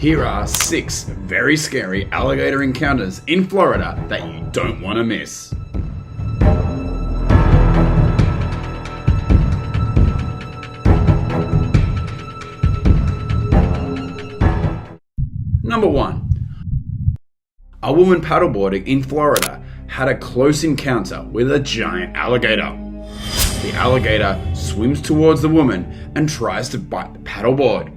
Here are 6 very scary alligator encounters in Florida that you don't want to miss. Number 1. A woman paddleboarding in Florida had a close encounter with a giant alligator. The alligator swims towards the woman and tries to bite the paddleboard.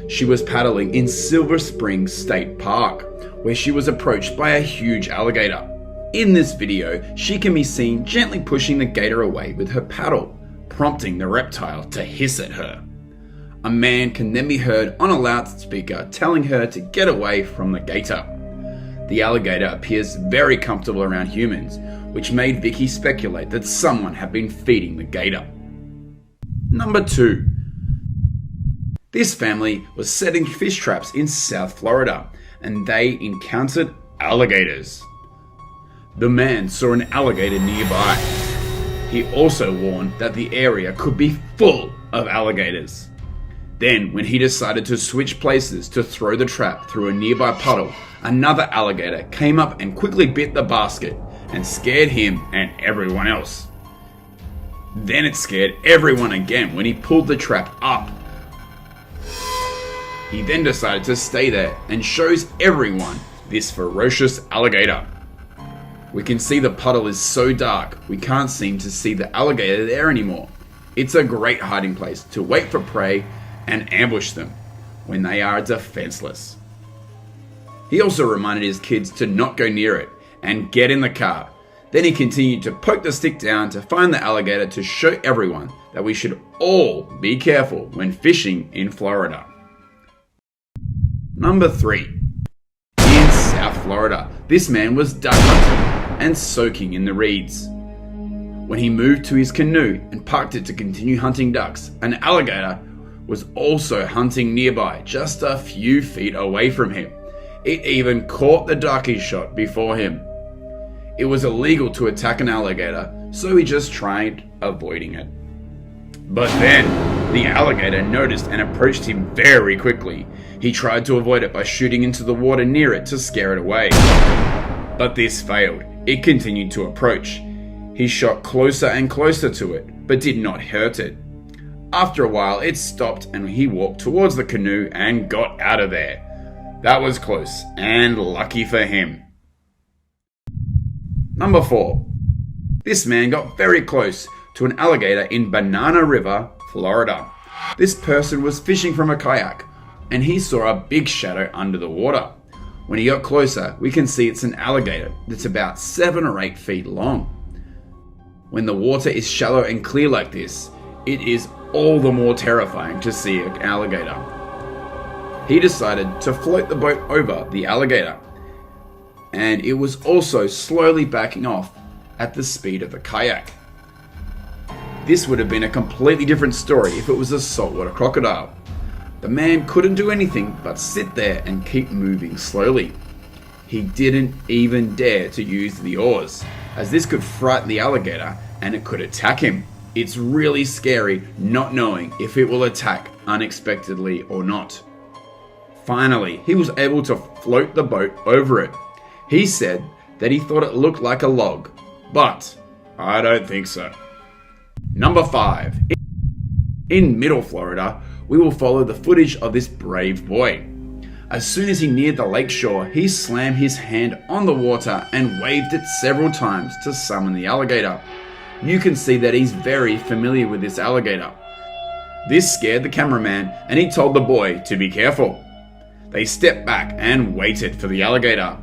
She was paddling in Silver Springs State Park, where she was approached by a huge alligator. In this video, she can be seen gently pushing the gator away with her paddle, prompting the reptile to hiss at her. A man can then be heard on a loudspeaker telling her to get away from the gator. The alligator appears very comfortable around humans, which made Vicky speculate that someone had been feeding the gator. Number 2. This family was setting fish traps in South Florida, and they encountered alligators. The man saw an alligator nearby. He also warned that the area could be full of alligators. Then, when he decided to switch places to throw the trap through a nearby puddle, another alligator came up and quickly bit the basket and scared him and everyone else. Then it scared everyone again when he pulled the trap up. He then decided to stay there and shows everyone this ferocious alligator. We can see the puddle is so dark we can't seem to see the alligator there anymore. It's a great hiding place to wait for prey and ambush them when they are defenseless. He also reminded his kids to not go near it and get in the car. Then he continued to poke the stick down to find the alligator to show everyone that we should all be careful when fishing in Florida. Number 3. In South Florida, this man was duck hunting and soaking in the reeds. When he moved to his canoe and parked it to continue hunting ducks, an alligator was also hunting nearby, just a few feet away from him. It even caught the duck he shot before him. It was illegal to attack an alligator, so he just tried avoiding it. But then, the alligator noticed and approached him very quickly. He tried to avoid it by shooting into the water near it to scare it away. But this failed. It continued to approach. He shot closer and closer to it, but did not hurt it. After a while, it stopped and he walked towards the canoe and got out of there. That was close, and lucky for him. Number 4. This man got very close to an alligator in Banana River, Florida. This person was fishing from a kayak, and he saw a big shadow under the water. When he got closer, we can see it's an alligator that's about 7 or 8 feet long. When the water is shallow and clear like this, it is all the more terrifying to see an alligator. He decided to float the boat over the alligator, and it was also slowly backing off at the speed of the kayak. This would have been a completely different story if it was a saltwater crocodile. The man couldn't do anything but sit there and keep moving slowly. He didn't even dare to use the oars, as this could frighten the alligator and it could attack him. It's really scary not knowing if it will attack unexpectedly or not. Finally, he was able to float the boat over it. He said that he thought it looked like a log, but I don't think so. Number 5. In Middle Florida, we will follow the footage of this brave boy. As soon as he neared the lake shore, he slammed his hand on the water and waved it several times to summon the alligator. You can see that he's very familiar with this alligator. This scared the cameraman and he told the boy to be careful. They stepped back and waited for the alligator.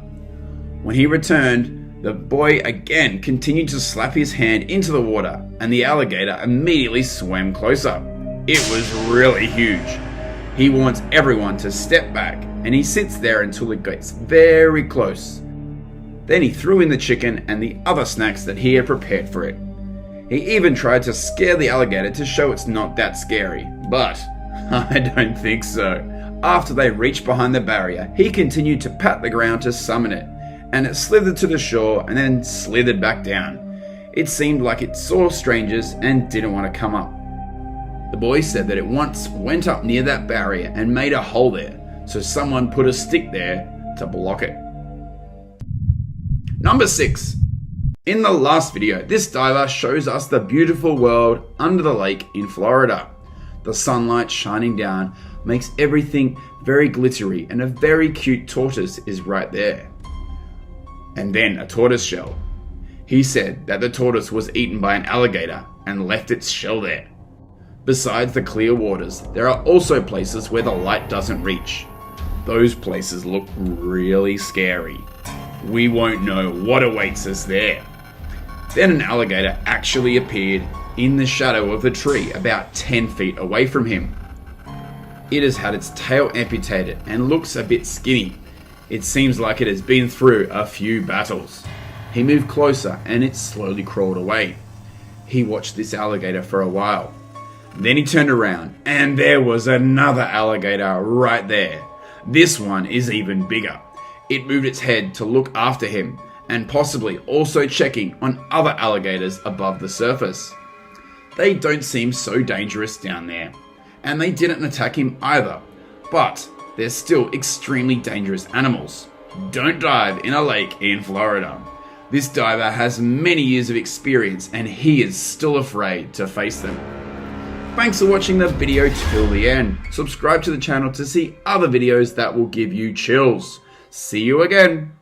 When he returned, the boy again continued to slap his hand into the water and the alligator immediately swam closer. It was really huge. He wants everyone to step back and he sits there until it gets very close. Then he threw in the chicken and the other snacks that he had prepared for it. He even tried to scare the alligator to show it's not that scary, but I don't think so. After they reached behind the barrier, he continued to pat the ground to summon it, and it slithered to the shore and then slithered back down. It seemed like it saw strangers and didn't want to come up. The boy said that it once went up near that barrier and made a hole there, so someone put a stick there to block it. Number 6. In the last video, this diver shows us the beautiful world under the lake in Florida. The sunlight shining down makes everything very glittery, and a very cute tortoise is right there. And then a tortoise shell. He said that the tortoise was eaten by an alligator and left its shell there. Besides the clear waters, there are also places where the light doesn't reach. Those places look really scary. We won't know what awaits us there. Then an alligator actually appeared in the shadow of the tree about 10 feet away from him. It has had its tail amputated and looks a bit skinny. It seems like it has been through a few battles. He moved closer and it slowly crawled away. He watched this alligator for a while. Then he turned around and there was another alligator right there. This one is even bigger. It moved its head to look after him and possibly also checking on other alligators above the surface. They don't seem so dangerous down there, and they didn't attack him either, but they're still extremely dangerous animals. Don't dive in a lake in Florida. This diver has many years of experience and he is still afraid to face them. Thanks for watching the video till the end. Subscribe to the channel to see other videos that will give you chills. See you again.